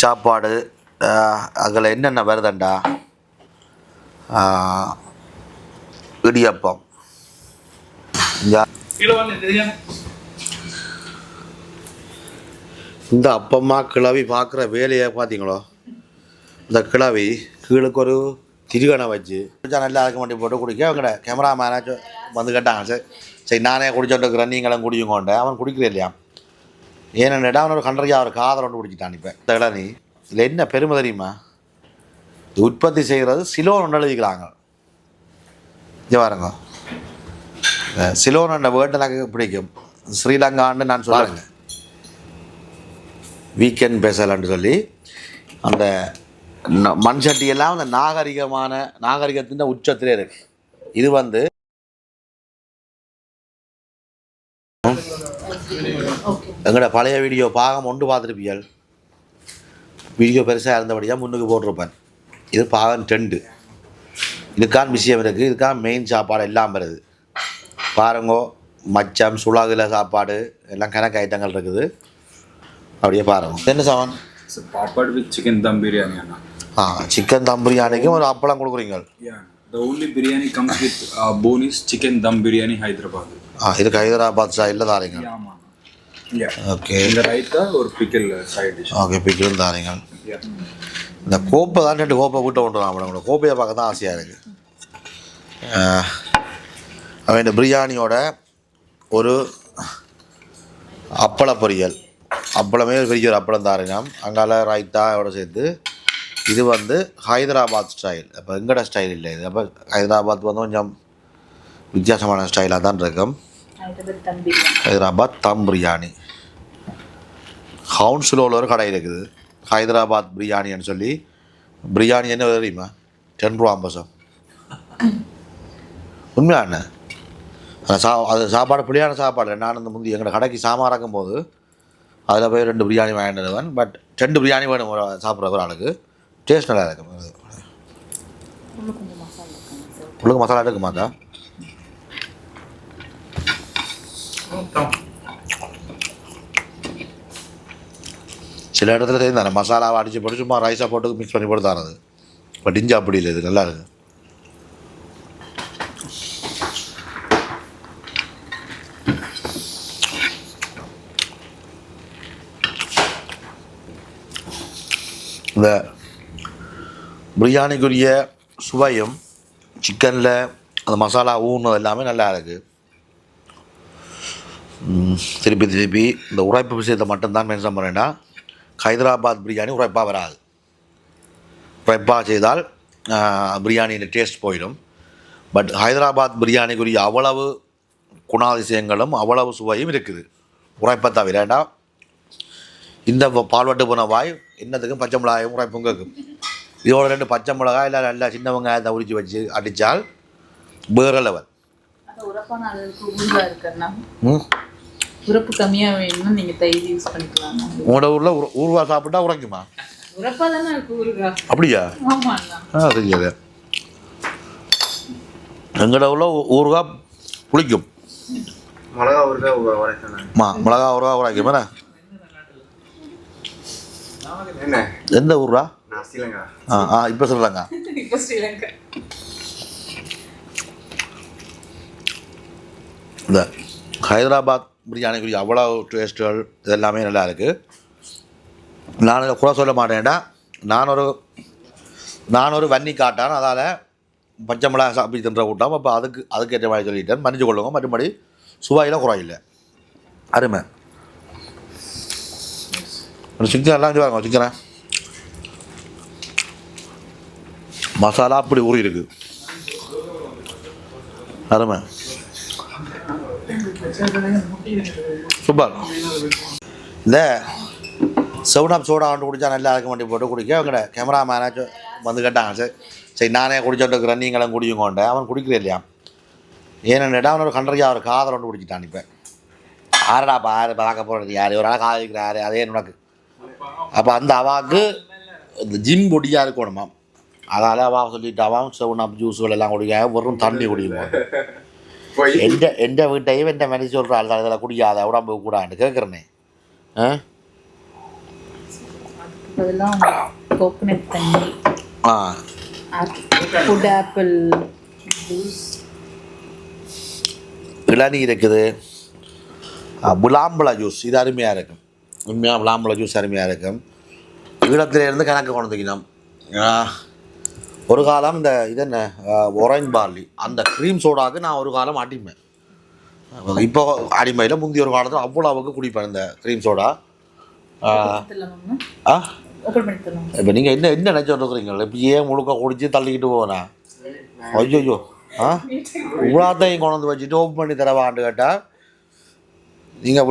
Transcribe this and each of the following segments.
சாப்பாடு அதில் என்னென்ன வருதுண்டா, இடியப்பம். இந்த அப்பம்மா கிளவி பார்க்குற வேலையை பார்த்தீங்களோ, இந்த கிளவி கீழுக்கு ஒரு திருகணை வச்சு குடிச்சா நல்லா இருக்க மாட்டி போட்டு குடிக்க அவங்கட கேமராமேனாச்சும் வந்து கேட்டாங்க. சரி நானே குடிச்சோட்டு இருக்கிறேன், நீங்களும் குடியுங்கோண்ட. அவன் குடிக்கிறே இல்லையா, ஏன்னா அவன் ஒரு கண்டறியா ஒரு காதல் ஒன்று குடிச்சிட்டான். இப்போ இந்த இளநீ இதில் என்ன பெருமை தெரியுமா, உற்பத்தி செய்கிறது சிலோன் ஒன்று எழுதிக்கிறாங்க. இங்கே பாருங்க, சிலோன் என்ற வேர்டு எனக்கு பிடிக்கும். ஸ்ரீலங்கான்னு நான் சொல்லுங்க, வீக்கெண்ட் பேசலான்னு சொல்லி அந்த மண் சட்டியெல்லாம் அந்த நாகரிகத்தின் உச்சத்திலே இருக்கு. இது வந்து எங்களோட பழைய வீடியோ பாகம் ஒன்று பார்த்துருப்பீர்கள். வீடியோ பெருசாக இருந்தபடியாக முன்னுக்கு போட்டிருப்பேன். இது பாகம் 2. இதுக்கான விஷயம் இருக்குது. இதுக்கான மெயின் சாப்பாடு எல்லாம் வருது பாருங்கோ. மச்சம் சுளாகுல சாப்பாடு எல்லாம் கணக்கு ஐட்டங்கள் இருக்குது. அப்படியே பாருங்க. என்ன சாமான் பாப்பாடு with chicken dum biryani. Chicken dum பிரியாணிக்கும் ஒரு அப்பளம் கொடுக்குறீங்க. The only biryani comes with bone is chicken dum biryani Hyderabad. இதுக்கு ஹைதராபாத் ஸ்டைலில் தாரீங்க. ஓகே, இந்த ரைத்தா ஒரு பிக்கிள் சைட் டிஷ். ஓகே, பிக்கிளும் தாரீங்க. இந்த கோப்பை தான் 2 கோப்பை விட்டு கொண்டு நம்மளோட கோப்பையை பார்க்க தான் ஆசையாக இருக்குது. அவன் இந்த பிரியாணியோட ஒரு அப்பள பொரியல், அப்பளமே பெரிய ஒரு அப்பளம் தாருங்க. அங்கால ரைத்தாவோட சேர்த்து. இது வந்து ஹைதராபாத் ஸ்டைல். அப்போ எங்கட ஸ்டைல் இல்லை இது. அப்போ ஹைதராபாத் வந்து கொஞ்சம் வித்தியாசமான ஸ்டைலாக தான் இருக்கும். ஹைதராபாத் தம் பிரியாணி. ஹவுன்ஸ்லோவில் ஒரு கடை இருக்குது, ஹைதராபாத் பிரியாணின்னு சொல்லி. பிரியாணி என்ன தெரியுமா, 10 ரூபா 50 உண்மையா என்ன? அது சாப்பாடு பிள்ளையான சாப்பாடு. நான் இந்த முந்தி எங்களோட கடைக்கு சாமான் இறக்கும் போது அதில் போய் 2 பிரியாணி வாங்கிடுவேன். பட் 2 பிரியாணி வேணும் சாப்பிட்ற ஒரு ஆளுக்கு. டேஸ்ட் நல்லா இருக்கும். உள்ளுக்கு மசாலா இருக்குமாக்கா? சில இடத்துல தெரியும் தானே, மசாலாவை அடித்து போட்டு சும்மா ரைஸாக போட்டு மிக்ஸ் பண்ணி போட்டு தரது. பட் இஞ்சி அப்படி இல்லை, இது நல்லா இருக்குது. இந்த பிரியாணிக்குரிய சுவையும் சிக்கனில் அந்த மசாலா ஊனது எல்லாமே நல்லா இருக்குது. திருப்பி இந்த உரைப்பு விஷயத்தை மட்டும்தான் மென்ஷன் பண்ணேன்னா, ஹைதராபாத் பிரியாணி உரைப்பாக வராது. உரைப்பாக செய்தால் பிரியாணியின் டேஸ்ட் போயிடும். பட் ஹைதராபாத் பிரியாணிக்குரிய அவ்வளவு குணாதிசயங்களும் அவ்வளவு சுவையும் இருக்குது உரைப்பை தவிர. ஏன்னா இந்த பால்வட்டு போன வாய் இன்னத்துக்கும் பச்சை மிளகாயும் உரைப்பும் கேட்கும். இதோட 2 பச்சை மிளகாய் இல்லை நல்லா சின்ன வெங்காயத்தை உரிச்சு வச்சு அடித்தால் வேறு லெவல். உரப்பு கம்மியாக வேணும்னா நீங்கள் தயிர் யூஸ் பண்ணிக்கலாம். உங்களோட ஊரில் ஊறுகாய் சாப்பிட்டா உரைக்குமா? உரப்பாக தானே இருக்கு ஊறுகாய். அப்படியா? தெரியாது. எங்களோட ஊரில் ஊறுகாய் புளிக்கும். மிளகா ஊறுகாய் உரைக்கணும். மிளகா ஊறுகாய் உரைக்கும். என்ன எந்த ஊரா? இப்போ சொல்கிறாங்க. இந்த ஹைதராபாத் பிரியாணிக்குரிய அவ்வளோ டேஸ்ட்டுகள் இதெல்லாமே நல்லா இருக்குது. நான் இதை கூட சொல்ல மாட்டேன்டா. நான் ஒரு வன்னி காட்டான், அதால் பச்சை மிளகா சாப்பிட்டு தின்ற கூட்டம். அப்போ அதுக்கேற்ற மாதிரி சொல்லிட்டேன், மன்னிச்சு கொள்ளுங்க. மற்றபடி சுவையில் குறையில்லை, அருமை. சிக்கன் எல்லாம் வாங்க. சிக்கனை மசாலா அப்படி ஊறி இருக்கு, அருமை, சூப்பர். இந்த 7up சோடா வந்து குடித்தா நல்லா இருக்க மாட்டி போட்டு குடிக்க அவங்கட கேமராமேனாச்சும் வந்து கேட்டாங்க. சரி நானே குடிச்சோட்டு இருக்கிறேன், நீங்களும் குடியுங்கோண்ட. அவன் குடிக்கிறே இல்லையா, ஏன்னா அவன் ஒரு கண்டறியா ஒரு காதல் ஒன்று குடிச்சிட்டான். இப்போ ஆறடாப்பா யார் பார்க்க போகிறது, யார் ஒரு ஆள் காதலிக்கிறாரு, அதே உனக்கு. அப்போ அந்த அவாவுக்கு இந்த ஜிம் பொடியாக இருக்கணுமா, அதால் அவன் சொல்லிட்டு அவன் 7up ஜூஸுகள் எல்லாம் குடிக்க வெறும் தண்ணி குடிக்கும். எந்த வீட்டையும் எந்த மனுஷன் சொல்கிற ஆள் இதில் குடிக்காத உடம்பு கூடாண்டு கேட்குறேனே. பதிலாக கோகனட் தண்ணி, ஆ ஃபுட் ஆப்பிள் ஜூஸ், இளநீர் இருக்குது, விளாம்பழ ஜூஸ் இது அருமையாக இருக்கும். உண்மையாக விளாம்பழ ஜூஸ் அருமையாக இருக்கும். ஈழத்திலேருந்து கணக்கு கொண்டு வந்துக்கணும். ஒரு காலம் இந்த இது என்ன ஒரேஞ்ச் பார்லி அந்த க்ரீம் சோடாவுக்கு நான் ஒரு காலம் அடிமை. இப்போ அடிமையில் முந்தைய ஒரு காலத்தில் அவ்வளோவுக்கு குடிப்பேன் இந்த க்ரீம் சோடா. இப்போ நீங்கள் என்ன என்ன நினச்சிட்டு இருக்கிறீங்களா? இப்போ ஏன் முழுக்க குடிச்சு தள்ளிக்கிட்டு போவேண்ணா? ஐயோ இவ்வளோத்தையும் கொண்டு வந்து வச்சுட்டு ஓப்பன் பண்ணி தரவான்னு கேட்டால் நீங்கள்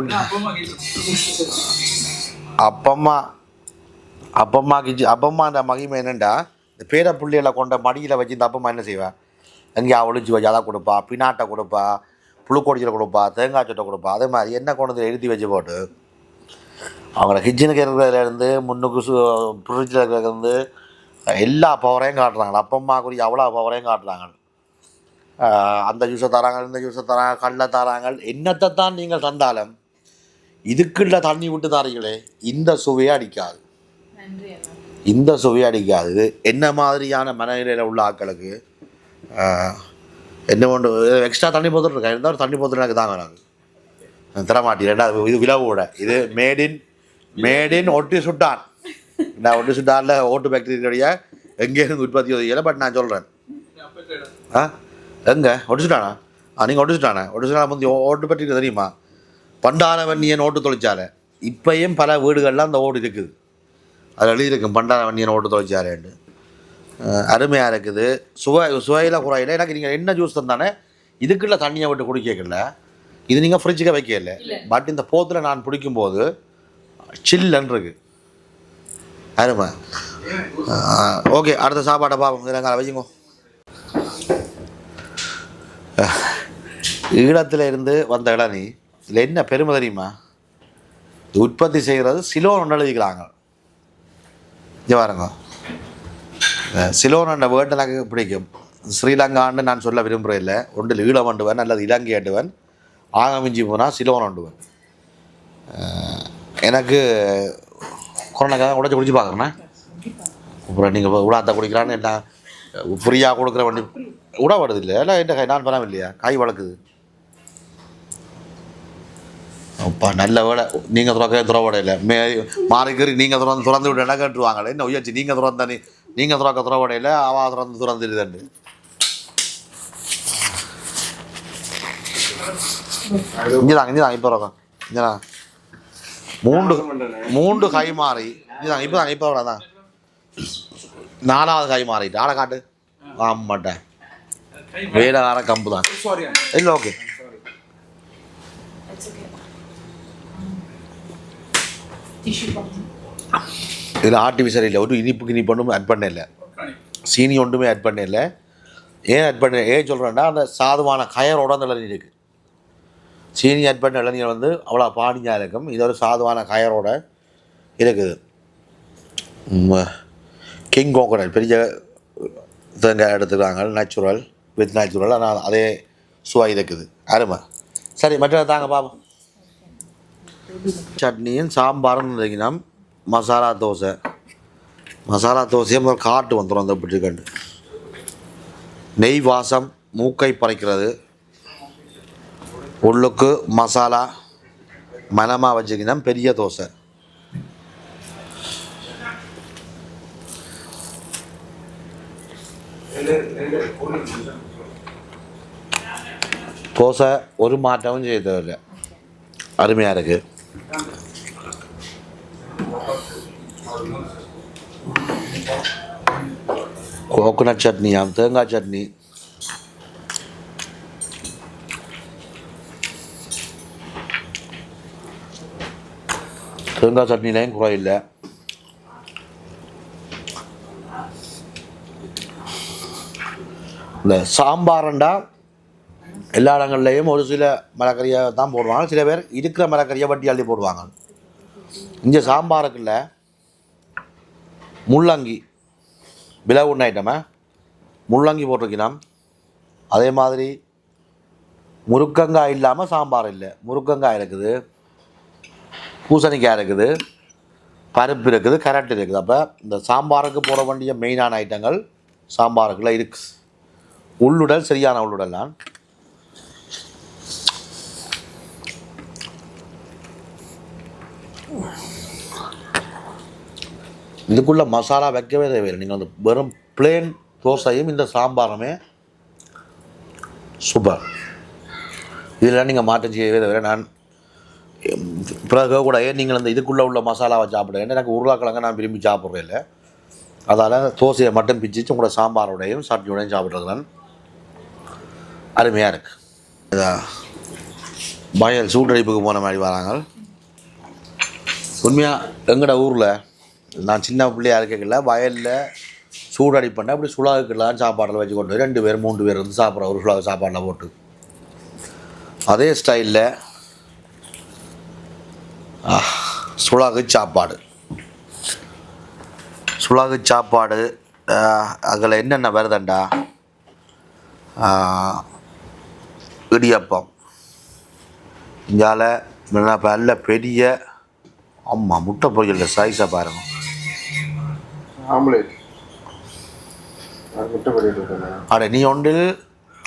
அப்பம்மான்ற மகிமை என்னென்னா இந்த பேர பிள்ளைகளை கொண்ட மடியில் வச்சு இந்த அப்பம்மா என்ன செய்வேன்? எங்கேயா ஒழிச்சு வச்சு அதை கொடுப்பா, பினாட்டை கொடுப்பா, புழுக்கொடிச்சலை கொடுப்பா, தேங்காய் சொட்டை கொடுப்பா. அதே மாதிரி என்ன கொண்டு வந்து எழுதி வச்சு போட்டு அவங்கள கிச்சனுக்கு இருக்கிறதுலேருந்து முன்னுக்கு ஃப்ரிட்ஜில் இருக்கிறதுலேருந்து எல்லா பவரையும் காட்டுறாங்க. அப்பம்மாக்குரிய அவ்வளோ பவரையும் காட்டுறாங்க. அந்த ஜூஸை தராங்க, இந்த ஜூஸை தராங்க, கல்லை தராங்க. என்னத்தை தான் நீங்கள் தந்தாலும் இதுக்குள்ள தண்ணி விட்டு தாரீங்களே, இந்த சுவையை அடிக்காது. இந்த சுவையை அடிக்காது. இது என்ன மாதிரியான மனநிலையில் உள்ள ஆட்களுக்கு என்ன ஒன்று எக்ஸ்ட்ரா தண்ணி போத்துட்டு இருக்கா இருந்தால் ஒரு தண்ணி போத்துட்டு எனக்கு தாங்க நாங்கள் தரமாட்டேன். ரெண்டாவது இது விலவோட இது மேடின் ஒட்டி சுட்டான். நான் ஒட்டி சுட்டானில் ஓட்டு பாக்டீரியோடைய எங்கேருந்து உற்பத்தி உதவியலை. பட் நான் சொல்கிறேன் எங்கே ஒடிச்சுட்டானா? நீங்கள் ஒடிச்சுட்டானே ஒடிச்சுட்டான முந்தைய ஓட்டு பற்றி தெரியுமா? பண்டாரவன்னியன் ஓட்டு தொழிற்சாலை இப்போயும் பல வீடுகளில் அந்த ஓடு இருக்குது. அது எழுதியிருக்கும் பண்டாரவன்னியன் ஓட்டு தொழிற்சாலைன்னு. அருமையாக இருக்குது. சுவையில் குறையில். எனக்கு நீங்கள் என்ன ஜூஸ் தந்தானே இதுக்குள்ள தண்ணியை விட்டு குடிக்கல. இது நீங்கள் ஃப்ரிட்ஜுக்கு வைக்கல. பட் இந்த போத்தில் நான் பிடிக்கும்போது சில்லுன்னு இருக்கு. அருமை. ஓகே, அடுத்த சாப்பாட்டை பார்ப்போம். நாங்கள் வையுங்கோ. ஈழத்தில் இருந்து வந்த இளநீ இதில் என்ன பெருமை தெரியுமா? உற்பத்தி செய்கிறது சிலோன் எழுதிக்கிறாங்க. இங்கே பாருங்க, சிலோன் என்ற வேர்டு எனக்கு பிடிக்கும். ஸ்ரீலங்கான்னு நான் சொல்ல விரும்புகிறேன். இல்லை ஒன்றில் ஈழம் ஆண்டுவன் அல்லது இலங்கை ஆண்டுவன், ஆகமிஞ்சி போனால் சிலோன் ஆண்டுவன். எனக்கு கொரோனாக்காக உடச்சி குடிச்சு பார்க்குறேண்ணே. அப்புறம் நீங்கள் உடாத்த குடிக்கிறான்னு என்ன ஃப்ரீயாக கொடுக்குற வண்டி உட வருது இல்லை இல்லை என்ன நான் பண்ணாமல் இல்லையா? காய் வளர்க்குது. அப்பா நல்ல வேலை நீங்கள் துறக்க இல்லை மாறிக்கறி நீங்கள் திறந்து விட்டு என்ன கேட்டுருவாங்களே. என்ன உயர்ச்சி நீங்கள் நீங்கள் துறக்க அவா திறந்துடுதுண்டு. இங்கேதாங்க இப்போ ரோக்கம் இங்கேண்ணா மூன்று கை மாறி இங்கேதாங்க இப்போ தான் 4வது கை மாறிட்டு ஆளை காட்டு. ஆமாட்டேன் வேடகார கம்பு தான் இல்லை. ஓகே, இதில் ஆர்டிஃபிஷியல் இல்லை, ஒரு இனிப்பு ஒன்றும் ஆட் பண்ண இல்லை, சீனி ஒன்றுமே ஆட் பண்ண இல்லை. ஏன் சொல்கிறேன்னா அந்த சாதுவான கயரோட அந்த இளநீர் இருக்குது. சீனி ஆட் பண்ண இளநீர் வந்து அவ்வளோ பானியாக இருக்கும். இது ஒரு சாதுவான கயரோட இருக்குது. கிங் கோகனட் பெரிய தேங்காய் எடுத்துக்கிறாங்க, நேச்சுரல் வித் நேச்சுரல். ஆனால் அதே சுவை இருக்குது. அருமை. சரி, மற்ற தாங்க பார்ப்போம். சட்னியும் சாம்பாரும் இருந்தீங்கன்னா மசாலா தோசையும் ஒரு காட்டு வந்துடும். அந்த பிடிக்கண்டு நெய் வாசம் மூக்கை பறைக்கிறது. உள்ளுக்கு மசாலா மனமாக வச்சுக்கினா பெரிய தோசை. தோசை ஒரு மாற்றமும் செய்ய தேவையில்லை, அருமையாக இருக்குது. கோகனட் சட்னியாம், தேங்காய் சட்னி. தேங்காய் சட்னிலையும் குறையில்லை. இந்த சாம்பாரண்டா எல்லா இடங்கள்லையும் ஒரு சில மரக்கறியை தான் போடுவாங்க. சில பேர் இருக்கிற மரக்கறியை வட்டி அள்ளி போடுவாங்க. இங்கே சாம்பாருக்குள்ள முள்ளங்கி விலை ஒன்று ஐட்டமா முள்ளங்கி போட்டிருக்கணும். அதே மாதிரி முருக்கங்காய் இல்லாமல் சாம்பார் இல்லை. முருக்கங்காய் இருக்குது, பூசணிக்காய் இருக்குது, பருப்பு இருக்குது, கேரட் இருக்குது. அப்போ இந்த சாம்பாருக்கு போட வேண்டிய மெயினான ஐட்டங்கள் சாம்பாருக்குள்ள இருக்கு. உள்ளுடல் சரியான உள்ளுடல் தான். இதுக்குள்ளே மசாலா வைக்கவே தேவையில்லை. நீங்கள் வந்து வெறும் பிளேன் தோசையும் இந்த சாம்பாருமே சூப்பர். இதெல்லாம் நீங்கள் மாற்றம் செய்யவே தேவை. நான் பிறகு கூட நீங்கள் அந்த இதுக்குள்ளே உள்ள மசாலாவை சாப்பிடுவேன். எனக்கு உருளைக்கிழங்க நான் விரும்பி சாப்பிட்றேன் இல்லை. அதால் தோசையை மட்டும் பிச்சுட்டு உங்களோட சாம்பாரோடையும் சட்னியோடையும் சாப்பிட்றது தான் அருமையாக இருக்குது. இதான் வயல் சூடடிப்புக்கு போன மாதிரி வராங்க. உண்மையாக எங்களோட ஊரில் நான் சின்ன பிள்ளையாக இருக்கல வயலில் சூடடி பண்ண அப்படி சுலாகுக்கெல்லாம் சாப்பாட்டில் வச்சு கொண்டு 2 பேர் 3 பேர் வந்து சாப்பிட்ற ஒரு சுலாகு சாப்பாட்டில் போட்டு அதே ஸ்டைலில் சுலாகு சாப்பாடு அதில் என்னென்ன வருதுண்டா, இடியப்பம், இங்கால நல்ல பெரிய ஆமாம் முட்டை பொரியல் சைஸாக பாருங்க, ஆம்லேட் முட்டை பொரியல். அட நீ ஒன்றில்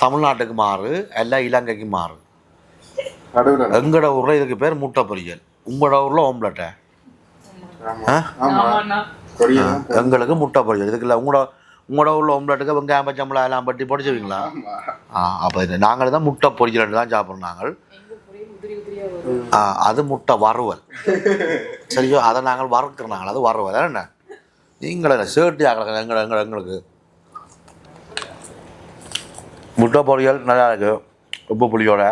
தமிழ்நாட்டுக்கு மாறு, எல்லாம் இலங்கைக்கு மாறு. எங்களோட ஊரில் இதுக்கு பேர் முட்டை பொரியல், உங்களோட ஊரில் ஓம்லெட்டை. எங்களுக்கு முட்டை பொரியல். இதுக்கு இல்லை உங்களோட ஊரில் ஓம்லெட்டுக்கு வெங்காயம் பச்சம்பளம் எல்லாம் பட்டி பொடிச்சுவீங்களா? அப்போ இது நாங்கள் தான் முட்டை பொரியல் தான் சாப்பிட்றோம் நாங்கள். அது முட்டை வறுவல். சரியோ, அதை நாங்கள் வறுக்கிறோம். நாங்கள் அது வறுவல் என்ன நீங்களே சேட்டி ஆகலாம். எங்களுக்கு முட்டை பொரியல் நல்லா இருக்குது, உப்பு புளியோட.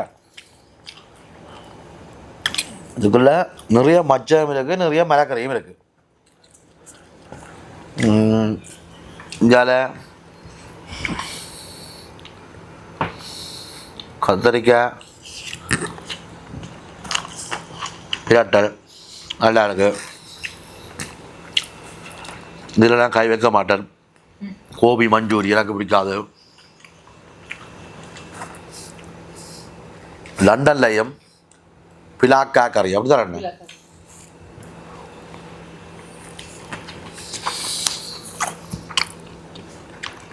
இதுக்குள்ளே நிறைய மச்சம் இருக்குது, நிறைய மிளகரையும் இருக்குது. இந்தியாவில் கத்தரிக்காய் பிரட்டல் நல்லா இருக்குது. இதிலலாம் கை வைக்க மாட்டேன். கோபி மஞ்சூரி எனக்கு பிடிக்காது. லண்டன்லையும் பிலாக்கா கறி அப்படி தான் என்ன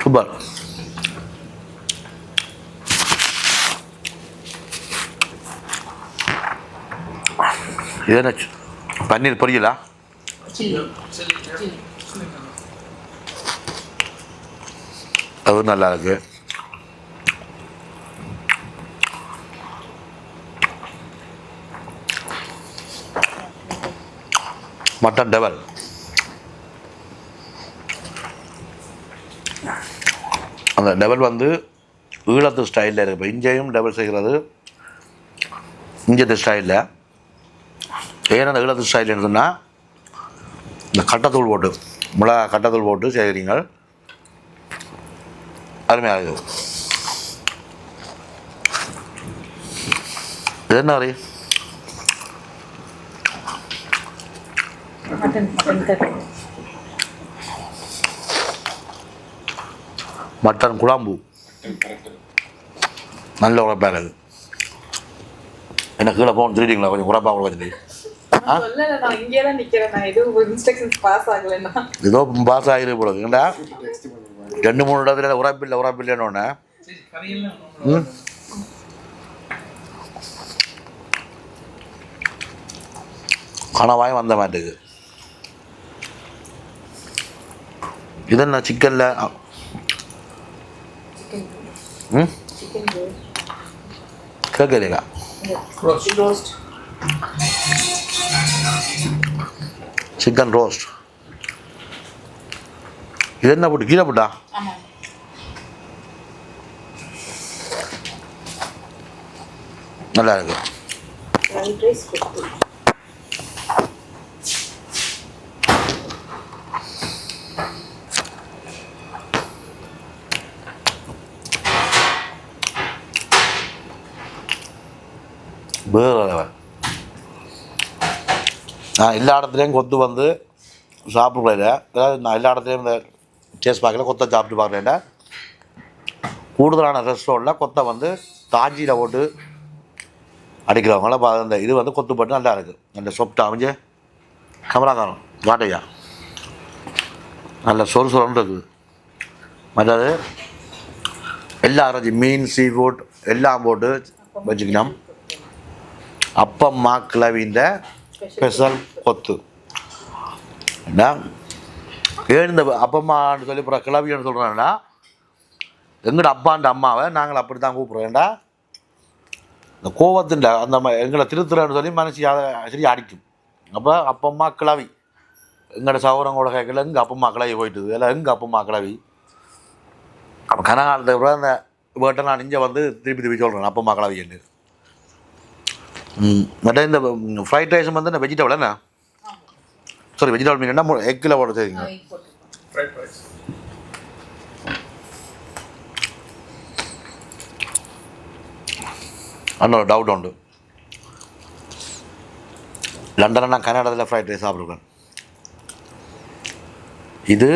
சூப்பர். இது என்ன பன்னீர் பொரியலா? அது நல்லா இருக்கு. மட்டன் டெவல் அந்த டெவல் வந்து ஈழத்து ஸ்டைலில் இருக்குது. இப்போ இங்கேயும் டெவல் செய்கிறது இந்தியத்து ஸ்டைலில். ஏன்னா அந்த ஈழத்து ஸ்டைல் சொன்னால் இந்த கட்டத்தூள் போட்டு மிளகா கட்டத்தூள் போட்டு செய்கிறீங்க, அருமையாக இருக்குது. இது என்ன வரி? மட்டன் குழம்பு நல்ல உழைப்பாக இருக்குது. என்ன கீழே போகணும் திருடிங்களா? கொஞ்சம் உழைப்பாக கூட வச்சுட்டு ஏதோ பாஸ் ஆகிரு போடுது. ஏண்டா 2-3 இடத்துல உரைப்பில்லைன்னு கனவாயும் வந்த மாட்டுக்கு. இது என்ன சிக்கனில் கேட்கலையா? Chicken roast. இது என்ன போட்டு கீழே போட்டா? நல்லா இருக்கு. நான் எல்லா இடத்துலையும் கொத்து வந்து சாப்பிட்றேன். அதாவது நான் எல்லா இடத்துலையும் இந்த டேஸ்ட் பார்க்கல கொத்தை சாப்பிட்டு பார்க்குறேன்டா. கூடுதலான ரெஸ்டாரண்ட்டில் கொத்தை வந்து தாஜியில் போட்டு அடிக்கிறவங்கள அந்த இது வந்து கொத்து போட்டு நல்லா இருக்குது. அந்த சொப்ட் அமைஞ்சு கமராக்காரம் வாட்டையா நல்ல சொல் சொல்றது. மற்றது எல்லா இறைச்சி மீன் சீ ஃபுட் எல்லாம் போட்டு வச்சுக்கணும். அப்பம்மா கிளவின்ற ஸ்பெஷல் கொத்து. ஏன் இந்த அப்பம்மான்னு சொல்லி அப்புறம் கிளவின்னு சொல்கிறேன்டா, எங்களோட அப்பான்ற அம்மாவை நாங்கள் அப்படி தான் கூப்பிட்றோம்டா. இந்த கோவத்தின் அந்த எங்களை திருத்துறன்னு சொல்லி மனசு சரி அடிக்கும். அப்போ அப்பம்மா கிளவி எங்களோட சௌரங்களோட கையில் எங்கள் அப்பம்மா கிளவி போயிட்டுது, இல்லை எங்கள் அப்பம்மா கிளவி. அப்போ கனகாலத்தை கூட அந்த வேட்டை நான் இங்கே வந்து திருப்பி சொல்கிறேன் அப்பம்மா கிளவி என்று. மற்ற இந்த ஃப்ரைட் ரைஸ் வந்து இந்த வெஜிடபிள் என்ன சாரி வெஜிடபிள் மீன் என்ன எக்கில் போட செய்யுங்க. அண்ணன் டவுட் உண்டு. லண்டனில் நான் கனடாவில் ஃப்ரைட் ரைஸ் சாப்பிடுவேன். இது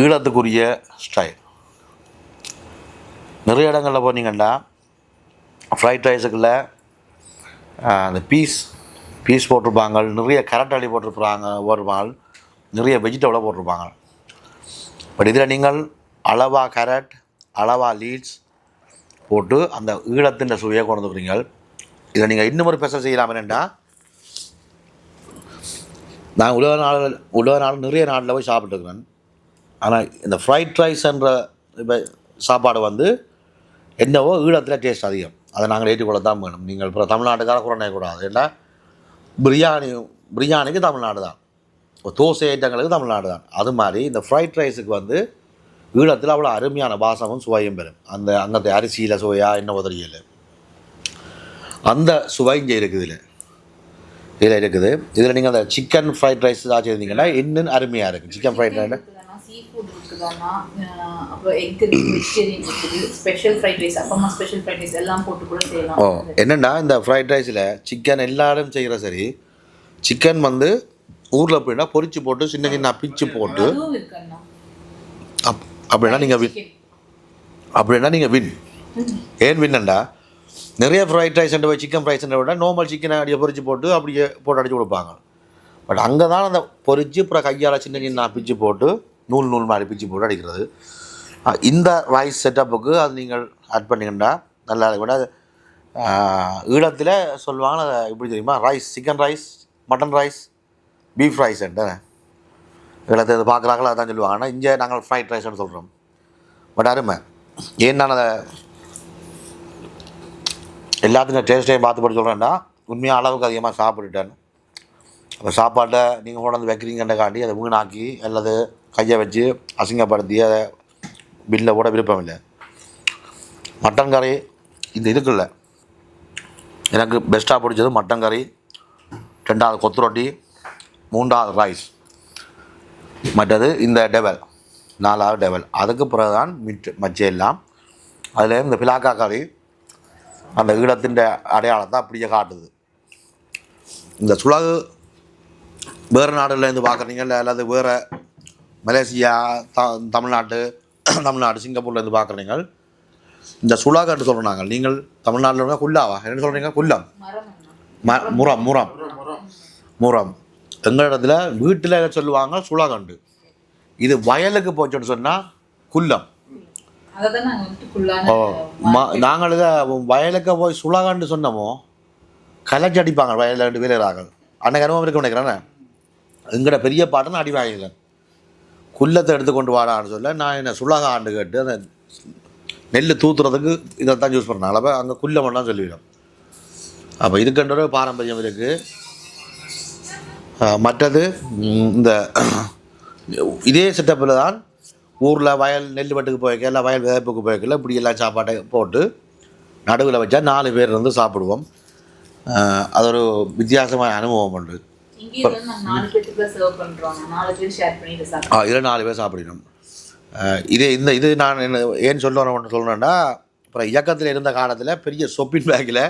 ஈழத்துக்குரிய ஸ்டைல். நிறைய இடங்களில் போனீங்கன்னா ஃப்ரைட் ரைஸுக்குள்ள அந்த பீஸ் போட்டிருப்பாங்க, நிறைய கரட்டாளி போட்டிருப்பாங்க, நிறைய வெஜிடபிளாக போட்டிருப்பாங்க. பட் இதில் நீங்கள் அளவா கேரட் அளவா லீட்ஸ் போட்டு அந்த ஈழத்தின் சுவையை கொண்டு வந்துக்கிறீங்க. இதை நீங்கள் இன்னும் ஒரு ஸ்பெஷல் செய்யலாம். என்னென்னா நான் உலக நாள் நிறைய நாட்டில் போய் சாப்பிட்டுருக்கிறேன். ஆனால் இந்த ஃப்ரைட் ரைஸ்ன்ற இப்போ சாப்பாடு வந்து என்னவோ ஈழத்தில் டேஸ்ட் அதிகம். அதை நாங்கள் ஏற்றுக்கொள்ள தான் வேணும். நீங்கள் இப்போ தமிழ்நாட்டுக்கார குறைய கூடாது. ஏன்னா பிரியாணிக்கு தமிழ்நாடு தான், தோசை ஐட்டங்களுக்கு தமிழ்நாடு தான். அது மாதிரி இந்த ஃப்ரைட் ரைஸுக்கு வந்து ஈழத்தில் அவ்வளோ அருமையான வாசமும் சுவையும் பெறும். அந்த அங்கே அரிசியில் சுவையா என்ன உதறியல் அந்த சுவை இங்கே இருக்குது. இதில் இருக்குது. இதில் நீங்கள் அந்த சிக்கன் ஃப்ரைட் ரைஸ் ஏதாச்சும் இருந்தீங்கன்னா இன்னும் அருமையாக இருக்குது. சிக்கன் ஃப்ரைட் ரைஸ் என்னென்னா இந்த ஃப்ரைட் ரைஸில் சிக்கன் எல்லாரும் செய்கிற சரி, சிக்கன் வந்து ஊரில் போயின்னா பொரிச்சு போட்டு சின்ன சின்ன பிச்சு போட்டு அப்படின்னா நீங்கள் வின். ஏன் வின்னண்டா நிறைய ஃப்ரைட் ரைஸ் போய் சிக்கன் ஃப்ரைஸ்ன்ற விட நார்மல் சிக்கனை அடியை பொரிச்சு போட்டு அப்படியே போட்டு அடிச்சு கொடுப்பாங்க. பட் அங்கே தான் அந்த பொரிச்சு அப்புறம் கையால் சின்ன சின்ன பிச்சு போட்டு நூல் மாதிரி பிச்சு போட்டு அடிக்கிறது. இந்த ரைஸ் செட்டப்புக்கு அது நீங்கள் ஆட் பண்ணிங்கன்னா நல்லா இருக்கும். ஈழத்தில் சொல்லுவாங்க அதை எப்படி தெரியுமா, rice chicken rice mutton rice beef ரைஸ்ன்ட்டு ஈழத்தை இது பார்க்குறாங்களா அதான் சொல்லுவாங்க. ஆனால் இங்கே நாங்கள் ஃப்ரைட் ரைஸ்ன்னு சொல்கிறோம். பட் அருமை. ஏன் நான் அதை எல்லாத்துக்கும் டேஸ்ட்டையும் பார்த்து போட்டு சொல்கிறேன்னா உண்மையாக அளவுக்கு அதிகமாக சாப்பிட்டுட்டேன். அப்போ சாப்பாட்டை நீங்கள் கொண்டாந்து வைக்கிறீங்கன்றக்காண்டி அதை வீணாக்கி அல்லது கையை வச்சு அசிங்கப்படுத்தி அதை பில்லை கூட விருப்பம் இல்லை. மட்டன் கறி இந்த இதுக்குள்ள எனக்கு பெஸ்ட்டாக பிடிச்சது மட்டன் கறி, 2வது கொத்து ரொட்டி, 3வது ரைஸ், மற்றது இந்த டெவல் 4வது டெவல். அதுக்கு பிறகு தான் மச்ச எல்லாம். அதில் இந்த பிலாக்கா கறி அந்த ஈழத்தின் அடையாளத்தை அப்படியே காட்டுது. இந்த சுலகு வேறு நாடுலேருந்து பார்க்குறீங்க இல்லை அல்லது வேறு மலேசியா தமிழ்நாடு சிங்கப்பூர்லேருந்து பார்க்குறீங்க. இந்த சுலாகன்னு சொல்கிறாங்க. நீங்கள் தமிழ்நாட்டில் இருக்க குல்லாவா என்ன சொல்கிறீங்க? குல்லம் முறம் எங்கள் இடத்துல வீட்டில் சொல்லுவாங்க சுலாகண்டு. இது வயலுக்கு போச்சுன்னு சொன்னால் குல்லம். நாங்கள் இதை வயலுக்கு போய் சுலாகண்டு சொன்னமோ கலைச்சி அடிப்பாங்க வயலில் வீரராக. அன்னைக்கு அனுபவம் இருக்க நினைக்கிறேன். எங்கட பெரிய பாட்டுன்னு அடி வாங்கிக்கிறேன். குள்ளத்தை எடுத்து கொண்டு வாடான்னு சொல்ல நான் என்ன சுலாக ஆண்டு கேட்டு அந்த நெல் தூத்துறதுக்கு இதை தான் யூஸ் பண்ணுறாங்க. அப்போ அங்கே குள்ளமெல்லாம் சொல்லிவிடும். அப்போ இதுக்குன்ற ஒரு பாரம்பரியம் இருக்குது. மற்றது இந்த இதே செட்டப்பில் தான் ஊரில் வயல் நெல் வெட்டுக்கு போய்க்க இல்லை வயல் விதைப்புக்கு போய்க்கல இப்படி எல்லாம் சாப்பாட்டை போட்டு நடுவில் வச்சா 4 பேர் இருந்து சாப்பிடுவோம். அது ஒரு வித்தியாசமான அனுபவம் உண்டு. இதில் 4 பேர் சாப்பிடணும். இது நான் ஏன் சொல்கிறேன்னா அப்புறம் இயக்கத்தில் இருந்த காலத்தில் பெரிய சொப்பின் பேக்கில்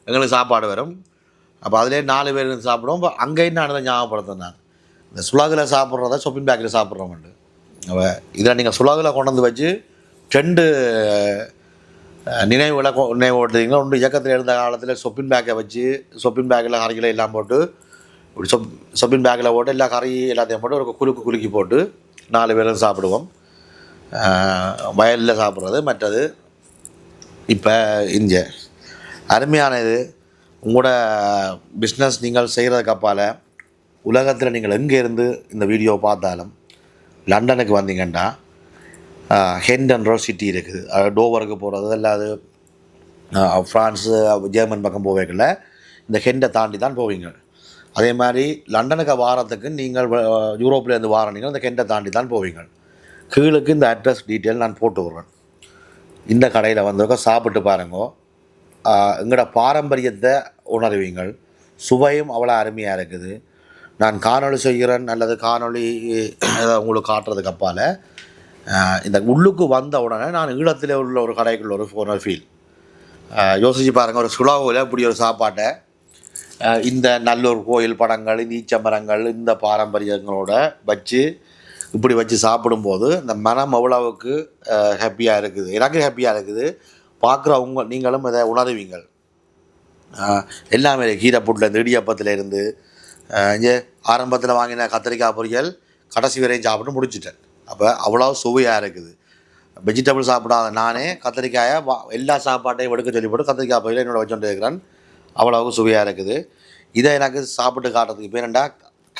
எங்களுக்கு சாப்பாடு வரும். அப்போ அதிலே 4 பேர் இருந்து சாப்பிடுவோம். இப்போ அங்கேயும் நான் அதை ஞாபகப்படுத்தேன். நான் இந்த சுலாகில் சாப்பிட்றத சொப்பின் பேக்கில் சாப்பிட்றோம்ண்டு. அப்போ இதில் நீங்கள் சுலாகில் கொண்டு வந்து வச்சு 2 நினைவோட்டுறீங்களா. ஒன்று இயக்கத்தில் இருந்த காலத்தில் சொப்பின் பேக்கை வச்சு சொப்பின் பேக்கில் அரைக்கில எல்லாம் போட்டு இப்படி சொப்பின் பேக்கில் போட்டு எல்லா கறி எல்லாத்தையும் போட்டு ஒரு குலுக்கி போட்டு 4 பேரும் சாப்பிடுவோம். வயலில் சாப்பிட்றது மற்றது இப்போ இங்கே அருமையானது. உங்களோட பிஸ்னஸ் நீங்கள் செய்கிறதுக்கு அப்பால் உலகத்தில் நீங்கள் எங்கே இருந்து இந்த வீடியோ பார்த்தாலும் லண்டனுக்கு வந்தீங்கன்னா ஹெண்டன்ற சிட்டி இருக்குது. டோவருக்கு போகிறது இல்லாது ஃப்ரான்ஸு ஜெர்மன் பக்கம் போவேக்கில்ல இந்த ஹெண்டை தாண்டி தான் போவீங்க. அதே மாதிரி லண்டனுக்கு வாரத்துக்கு நீங்கள் யூரோப்லேருந்து வாரீங்க இந்த ஹெண்டை தாண்டி தான் போவீங்க. கீழுக்கு இந்த அட்ரஸ் டீட்டெயில் நான் போட்டு விட்றேன். இந்த கடையில் வந்திருக்க சாப்பிட்டு பாருங்கோ. எங்களோட பாரம்பரியத்தை உணர்வீங்கள். சுவையும் அவ்வளோ அருமையாக இருக்குது. நான் காணொளி செய்கிறேன் அல்லது காணொளி உங்களுக்கு காட்டுறதுக்கு அப்பால் இந்த உள்ளுக்கு வந்த உடனே நான் ஈழத்தில் உள்ள ஒரு கடைக்குள்ள ஒரு போன ஃபீல். யோசித்து பாருங்கள், ஒரு சுலாவில் இப்படி ஒரு சாப்பாட்டை இந்த நல்லூர் கோயில் படங்கள் நீச்ச மரங்கள் இந்த பாரம்பரியங்களோட வச்சு இப்படி வச்சு சாப்பிடும்போது இந்த மனம் அவ்வளவுக்கு ஹாப்பியாக இருக்குது. எனக்கு ஹாப்பியாக இருக்குது. பார்க்குறவங்க நீங்களும் இதை உணர்வீங்கள். எல்லாமே கீரை புட்டில் இடியப்பத்திலேருந்து இங்கே ஆரம்பத்தில் வாங்கின கத்திரிக்காய் பொரியல் கடைசி வரையும் சாப்பிட்டு முடிச்சிட்டேன். அப்போ அவ்வளோ சுவையாக இருக்குது. வெஜிடபிள் சாப்பிடாத நானே கத்திரிக்காயை எல்லா சாப்பாட்டையும் எடுக்க சொல்லி போட்டு கத்திரிக்காய் பொரியல் என்னோட வச்சுட்டு இருக்கிறேன். அவ்வளோவுக்கு சுவையாக இருக்குது. இதை எனக்கு சாப்பிட்டு காட்டுறதுக்கு பேர் என்னடா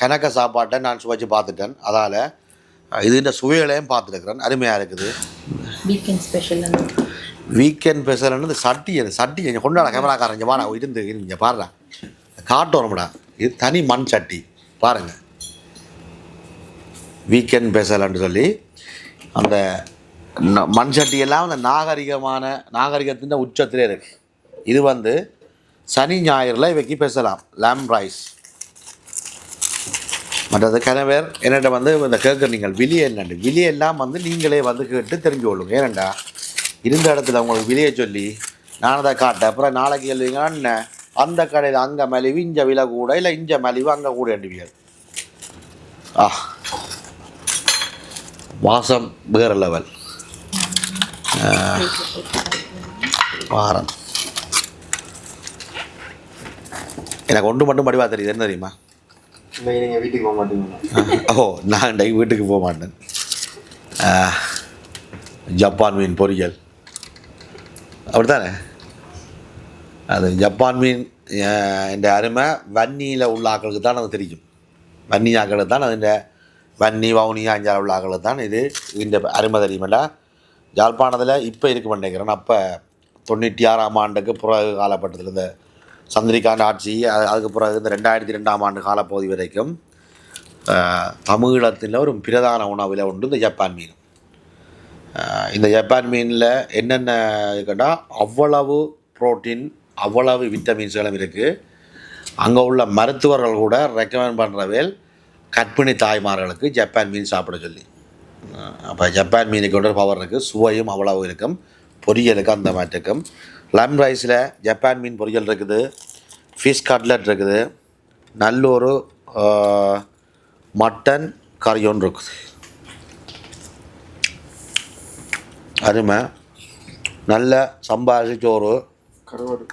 கணக்க சாப்பாட்டை நான் சுவைச்சு பார்த்துட்டேன். அதால் இதுன்ற சுவைகளையும் பார்த்துருக்குறேன். அருமையாக இருக்குது. வீக்கெண்ட் ஸ்பெஷல்னு சட்டி கொஞ்சம் கொண்டாட கேமராக்காரன் இங்கே வாடா இங்கே பாடுறா காட்டோம்டா. இது தனி மண் சட்டி பாருங்கள். வீக்கெண்ட் ஸ்பெஷல்னு சொல்லி அந்த மண் சட்டியெல்லாம் அந்த நாகரிகத்தின் உச்சத்திலே இருக்குது. இது சனி ஞாயிறில் இவைக்கு பேசலாம் லேம் ரைஸ். மற்றது கணவர் என்னட்ட இந்த கேட்குறீங்கள் விலியை என்னண்டு விலியெல்லாம் நீங்களே கேட்டு தெரிஞ்சு கொள்ளுங்க. ஏனண்டா இருந்த இடத்துல உங்களுக்கு விலையை சொல்லி நான் அதை காட்டேன். அப்புறம் நாளைக்கு எழுதிங்கன்னா அந்த கடையில் அங்கே மலிவு இஞ்ச விலை கூட இல்லை இஞ்ச மலிவு அங்கே கூட எண்டுவியல். வாசம் வேறு லெவல். வாரம் எனக்கு ஒன்று மட்டும் படிவா தெரியுது. என்ன தெரியுமா? நீங்கள் வீட்டுக்கு போக மாட்டீங்களா? நான் வீட்டுக்கு போக மாட்டேன். ஜப்பான் மீன் பொரியல் அப்படித்தானே? அது ஜப்பான் மீன் என்ற அருமை வன்னியில் உள்ள ஆக்களுக்கு தான் அது தெரியும். வன்னி ஆக்களுக்கு தான் அது வன்னி வவுனி அஞ்சாறு உள்ள ஆக்களுக்கு தான் இது இந்த அருமை தெரியுமெண்டா. யாழ்ப்பாணத்தில் இப்போ இருக்க மாட்டேங்கிறேன். அப்போ 96ஆம் ஆண்டுக்கு பிறகு காலப்பட்டத்தில் இந்த சந்திரிகாண்ட ஆட்சி அதுக்கு பிறகு இந்த 2002ஆம் ஆண்டு காலப்பகுதி வரைக்கும் தமிழகத்தில் ஒரு பிரதான உணவில் உண்டு இந்த ஜப்பான் மீன். இந்த ஜப்பான் மீனில் என்னென்ன இருக்குன்னா அவ்வளவு புரோட்டீன் அவ்வளவு விட்டமின்ஸ்களும் இருக்குது. அங்கே உள்ள மருத்துவர்கள் கூட ரெக்கமெண்ட் பண்ணுறவேல் கர்ப்பிணி தாய்மார்களுக்கு ஜப்பான் மீன் சாப்பிட சொல்லி. அப்போ ஜப்பான் மீனுக்கு ஒரு பவர் இருக்குது. சுவையும் அவ்வளவு இருக்கும். பொரியலுக்கு அந்த மாதிரி இருக்கும். லெமன் ரைஸில் ஜப்பான் மீன் பொரியல் இருக்குது. ஃபிஷ் கட்லட் இருக்குது. நல்ல ஒரு மட்டன் கறி ஒன்று இருக்குது. அருமை. நல்ல சம்பாரிசி சோறு கருவாடு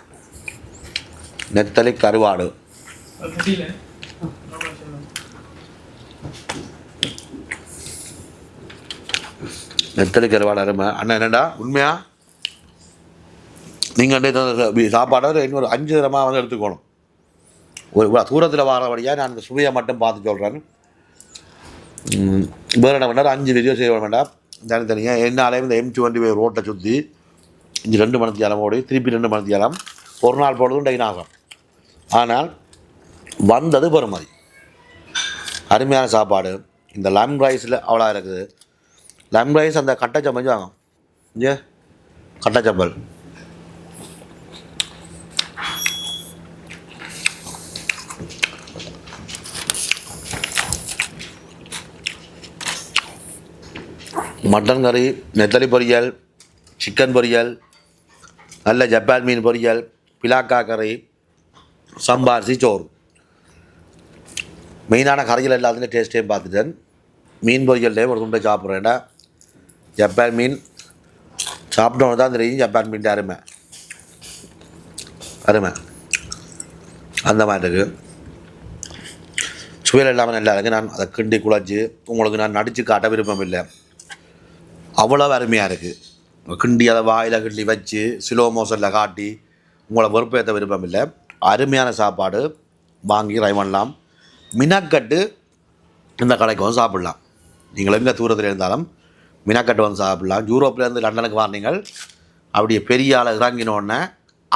நெத்தலி கருவாடு. நெத்தலி கருவாடு அருமை. அண்ணா என்னடா உண்மையா நீங்கள் சாப்பாடு இன்னொரு 5 தரமாக எடுத்துக்கணும். ஒரு தூரத்தில் வாரபடியாக நான் அந்த சுவையை மட்டும் பார்த்து சொல்கிறேன். வேறு என்ன பண்ணார் 5 வீடியோ செய்ய வேண்டாம் தனித்தனியாக. என்னாலையும் இந்த M25 ரோட்டை சுற்றி 2 மணித்தியாலம் ஓடி திருப்பி 2 மணித்தியாலம் ஒரு நாள் போடுறதும் டைன் ஆகும். ஆனால் வந்தது பெருமதி. அருமையான சாப்பாடு. இந்த லெமன் ரைஸில் அவ்வளோ இருக்குது. லெமன் ரைஸ் அந்த கட்டச்சம்பல் வாங்கும் இங்கே கட்டச்சம்பல் மட்டன் கறி நெத்தலி பொரியல் சிக்கன் பொரியல் நல்ல ஜப்பான் மீன் பொரியல் பிலாக்கா கறி சம்பாரிசி சோறு. மெயினான கறிகள் எல்லாத்துலேயும் டேஸ்ட்டையும் பார்த்துட்டேன். மீன் பொரியல்லையும் ஒரு துண்டை சாப்பிட்றேன்டா. ஜப்பான் மீன் சாப்பிட்டோன்னு தான் தெரியும் ஜப்பான் மீன் அருமை அருமை அந்த மாதிரி இருக்குது. சுவையில் இல்லாமல் நல்லா இருக்குது. நான் அதை கிண்டி குழச்சி உங்களுக்கு நான் நடித்து காட்ட விருப்பம் இல்லை. அவ்வளோ அருமையாக இருக்குது. கிண்டி அதை வாயில் கிண்டி வச்சு ஸ்லோ மோஷனில் காட்டி உங்களை வெறுப்பேற்ற விருப்பம் இல்லை. அருமையான சாப்பாடு. வாங்கி ட்ரை பண்ணலாம். மினக்கட்டு இந்த கடைக்கு வந்து சாப்பிட்லாம். நீங்கள் எங்கே தூரத்தில் இருந்தாலும் மினக்கட்டு வந்து சாப்பிட்லாம். யூரோப்லேருந்து லண்டனுக்கு வாங்கினீங்கள் அப்படியே பெரிய ஆளை இறங்கினோடனே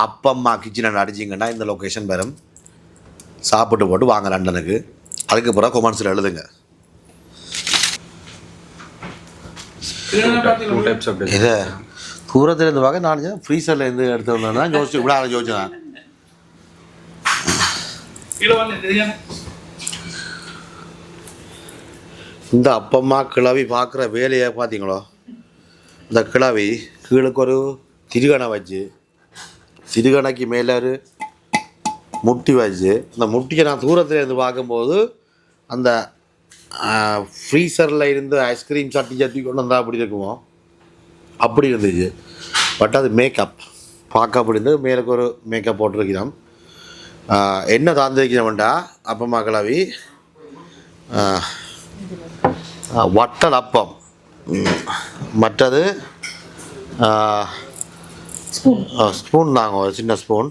அப்பம்மா கிச்சனை அடிச்சிங்கன்னா இந்த லொக்கேஷன் வரும். சாப்பிட்டு போட்டு வாங்க லண்டனுக்கு. அதுக்கு பிறகு கொமெண்ட்ஸில் எழுதுங்க. Two types of dessert. இதை தூரத்தில் இருந்து பார்க்க நான் ஃப்ரீசரில் இருந்து எடுத்து வந்தேன்னா யோசிச்சு இவ்வளோ யோசிச்சேன். இந்த அப்பம்மா கிளவி பார்க்குற வேலையை பார்த்தீங்களோ? இந்த கிளவி கீழுக்கு ஒரு திருகணை வச்சு திருகணைக்கு மேலே ஒரு முட்டி வச்சு அந்த முட்டியை நான் தூரத்தில் இருந்து பார்க்கும்போது அந்த ஃப்ரீசரில் இருந்து ஐஸ்கிரீம் சட்டி கொண்டு வந்தால் அப்படி இருக்குமோ அப்படி இருந்துச்சு. பட் அது மேக்கப் பார்க்க அப்படி இருந்து மேலுக்கு ஒரு மேக்கப் போட்டிருக்கிறோம். என்ன தாந்திரிக்கிறோம்டா அப்பம்மா கிளவி வட்டல் அப்பம். மற்றது ஸ்பூன் தாங்க, ஒரு சின்ன ஸ்பூன்.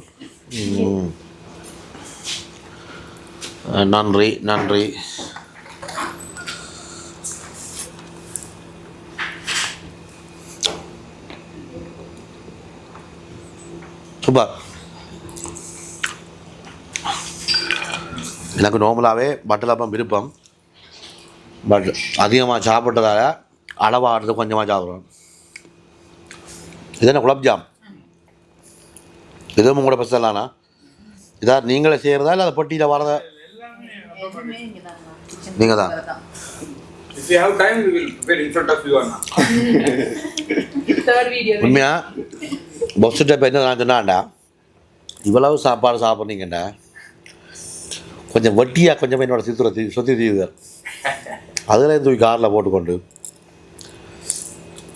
நன்றி நன்றி. சூப்பர். எனக்கு நார்மலாகவே பட்டலப்பம் விருப்பம். பட் அதிகமாக சாப்பிட்டதால் அளவாக எடுத்து கொஞ்சமாக சாப்பிட்றோம். இது என்ன குலப்ஜாம்? இதுவும் உங்களோட ஸ்பெஷலானா? இதா நீங்களே செய்கிறதா இல்லை அதை பொட்டியில் வரதா? நீங்கள் தான். If you have time, we will prepare in front of you, Anna. உண்மையாக பஸ்ஸுட்ட இப்போ என்ன நான் சொன்னான்டா, இவ்வளவு சாப்பாடு சாப்பிட்றீங்கண்டா கொஞ்சம் வட்டியாக கொஞ்சம் என்னோட சொத்தி தீவுகள் அதில் தூக்கி காரில் போட்டுக்கொண்டு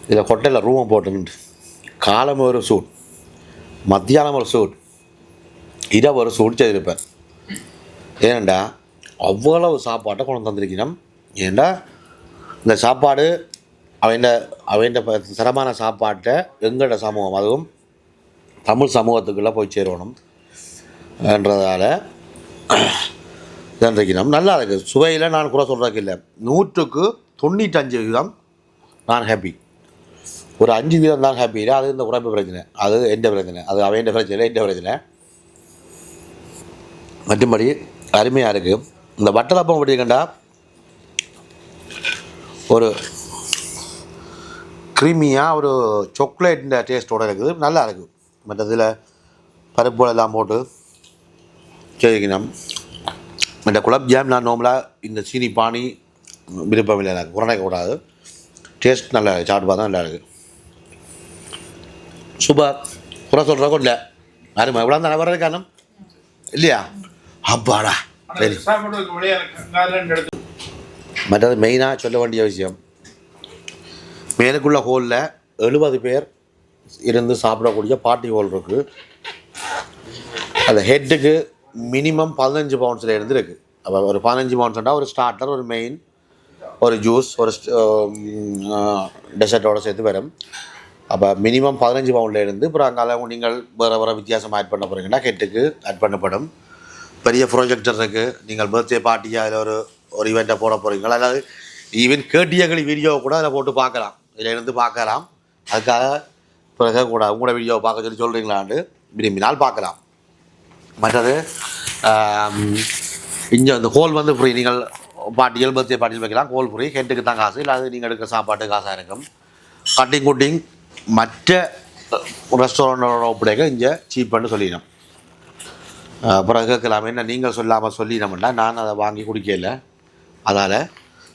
இதில் கொட்டையில் ரூமை போட்டுக்கிட்டு காலம் ஒரு சூட், மத்தியானம் ஒரு சூட், இரவு ஒரு சூட் செய்திருப்பேன். ஏனண்டா அவ்வளவு சாப்பாட்டை கொண்டு வந்திருக்கணும். ஏன்டா இந்த சாப்பாடு அவன் தரமான சாப்பாட்டை எங்களோட சமூகம், அதுவும் தமிழ் சமூகத்துக்குள்ளே போய் சேரணும் என்றதால் தந்திருக்கணும். நல்லா இருக்குது. சுவையில் நான் கூட சொல்கிறதுக்கு இல்லை. 100க்கு 95% நான் ஹாப்பி. ஒரு 5% தான் ஹாப்பி இல்லை. அது இந்த உடம்பு பிரச்சனை, அது எந்த பிரச்சனை, அது அவன் பிரச்சனை, எந்த பிரச்சனை. மற்றபடி அருமையாக இருக்குது. இந்த வட்டலப்பம் எப்படிங்கண்டா ஒரு க்ரீமியாக ஒரு சாக்லேட்டின் டேஸ்ட்டோடு இருக்குது. நல்லா இருக்குது. மற்றதில் பருப்புகள் எல்லாம் போட்டு செய்யணும். மற்ற குலப் ஜாம் நான் நார்மலாக இந்த சீனி பானி விருப்பம் இல்லை, எனக்கு உரணைக்கூடாது. டேஸ்ட் நல்லா இருக்குது. சாப்பிட்டு பார்த்தா நல்லா இருக்குது. சூப்பர். குறை சொல்கிறக்கும் இல்லை. அருமை. இவ்வளோ தான் வர்றதுக்கான இல்லையா? அப்பாடா சரி. மற்றது மெயினாக சொல்ல வேண்டிய விஷயம், மேலுக்குள்ள ஹோலில் 70 பேர் இருந்து சாப்பிடக்கூடிய பார்ட்டி ஹோல் இருக்குது. அந்த ஹெட்டுக்கு மினிமம் 15 பவுண்ட்ஸில் இருந்து இருக்குது. அப்போ ஒரு 15 பவுண்ட்ஸ்னால் ஒரு ஸ்டார்டர், ஒரு மெயின், ஒரு ஜூஸ், ஒரு டெசர்ட்டோடு சேர்த்து வரும். அப்போ மினிமம் 15 பவுண்டில் இருந்து அப்புறம் அங்கே நீங்கள் வேறு வித்தியாசம் ஆட் பண்ண போகிறீங்கன்னா ஹெட்டுக்கு ஆட் பண்ணப்படும். பெரிய ப்ரொஜெக்டர் இருக்குது. நீங்கள் பர்த்டே பார்ட்டியாக அதில் ஒரு ஈவெண்ட்டை போட போகிறீங்களா, அதாவது ஈவென் கேட்டியகளி வீடியோவை கூட அதில் போட்டு பார்க்கலாம். இதில் இருந்து பார்க்கலாம். அதுக்காக பிறகு கூட உங்களோட வீடியோவை பார்க்க சொல்கிறீங்களான்னு விரும்பினால் பார்க்கலாம். மற்றது இங்கே அந்த ஹோல் வந்து ஃப்ரீ. நீங்கள் பார்ட்டிகள் பர்த்டே பார்ட்டிகள் வைக்கலாம். Whole free. ஹெட்டுக்கு தான் காசு, இல்லை அது நீங்கள் எடுக்கிற சாப்பாட்டு காசாக இருக்கும். கட்டிங் குட்டிங் மற்ற ரெஸ்டாரண்ட்டோட ஒப்படைக்க இங்கே சீப்புன்னு சொல்லிடணும். அப்புறம் கேட்கலாம், என்ன நீங்கள் சொல்லாமல் சொல்லிடணும்னா நான் அதை வாங்கி குடிக்கல, அதால்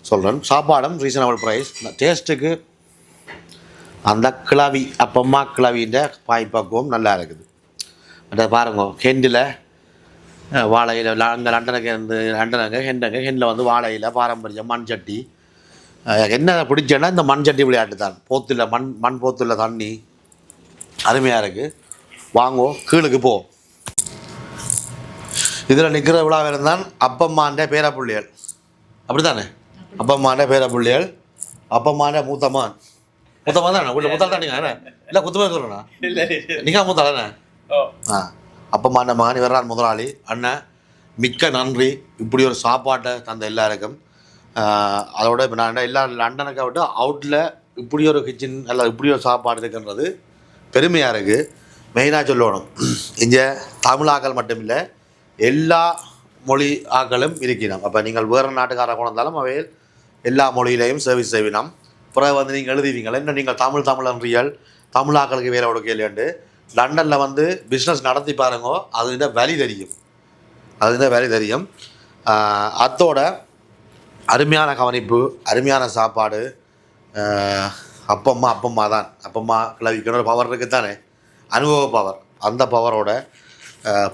சொல்கிறேன். சாப்பாடும் ரீசனபிள் ப்ரைஸ். டேஸ்ட்டுக்கு அந்த கிளவி அப்பம்மா கிளவின்ற பாய்ப்பக்குவம் நல்லா இருக்குது. மற்ற பாருங்க, ஹெண்டில் வாழையில் அங்கே லண்டனுக்கு ஹெண்டில் வந்து வாழையில் பாரம்பரிய மண் சட்டி. என்ன பிடிச்சேன்னா இந்த மண் சட்டி விளையாட்டு தான். போத்தில் மண் போத்தில் தண்ணி அருமையாக இருக்குது. வாங்கோ, கீழுக்கு போ. இதில் நிற்கிற விழாவில் தான் அப்பம்மாண்ட பேரப்புள்ளிகள் அப்படி தானே அப்பம்மாண்ட பேரப்புள்ளிகள் அப்பம்மாண்ட மூத்தம்மான் மூத்தம்மா தானே வீட்டில் மூத்தாள் தான் நீங்கள் இல்லை குத்துமே சொல்லுண்ணா நீங்கள் மூத்தாளண்ணே அப்பம்மாண்ட மகன் இவர்தான் முதலாளி அண்ணன் மிக்க நன்றி இப்படி ஒரு சாப்பாட்டை தந்த எல்லாருக்கும் அதோட இப்போ நான் எல்லா லண்டனுக்கு விட்டு அவுட்டில் இப்படி ஒரு கிச்சன் அல்ல இப்படி ஒரு சாப்பாடு இருக்குன்றது பெருமையாக இருக்குது. மெயினாக சொல்லணும் இங்கே தமிழ் ஆக்கள் மட்டும் இல்லை எல்லா மொழி ஆக்களும் இருக்கிறோம். அப்போ நீங்கள் வேறு நாட்டுக்காரர் கொண்டு வந்தாலும் அவை எல்லா மொழியிலையும் சர்வீஸ் செய்வினோம். பிறகு வந்து நீங்கள் எழுதுவீங்களா என்ன நீங்கள் தமிழ் தமிழ் ஆக்களுக்கு வேலை கொடுக்கலையாண்டு லண்டனில் வந்து பிஸ்னஸ் நடத்தி பாருங்கோ அதுகிட்ட வழி தெரியும். அத்தோட அருமையான கவனிப்பு அருமையான சாப்பாடு. அப்பம்மா தான் அப்பம்மா கிளவிக்கிற ஒரு பவர் இருக்குது தானே அனுபவ பவர். அந்த பவரோட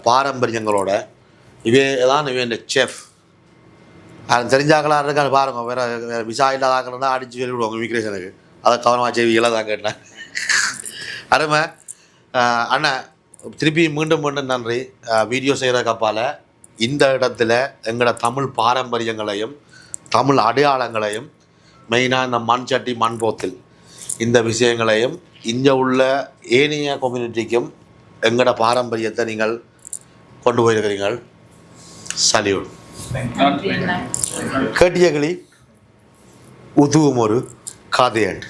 பாரம்பரியங்களோட இவன் இந்த செஃப் அது தெரிஞ்சாக்களாக இருக்கான்னு பாருங்க. வேறு விசா இல்லாதாக்கள் தான் அடித்து சொல்லி விடுவாங்க இமிக்ரேஷனுக்கு. அதை கவனமாக செய்வீங்களா தான் கேட்டேன். அருமை அண்ணன் திருப்பி மீண்டும் நன்றி. வீடியோ செய்கிற கப்பால் இந்த இடத்துல எங்களோட தமிழ் பாரம்பரியங்களையும் தமிழ் அடையாளங்களையும் மெயினாக இந்த மண் சட்டி மண் போத்தில் இந்த விஷயங்களையும் இங்கே உள்ள ஏனைய கம்யூனிட்டிக்கும் எங்களோட பாரம்பரியத்தை நீங்கள் கொண்டு போயிருக்கிறீர்கள். சல்யூட். கேட்டிய கிளி உதுவும் ஒரு காதையண்டு.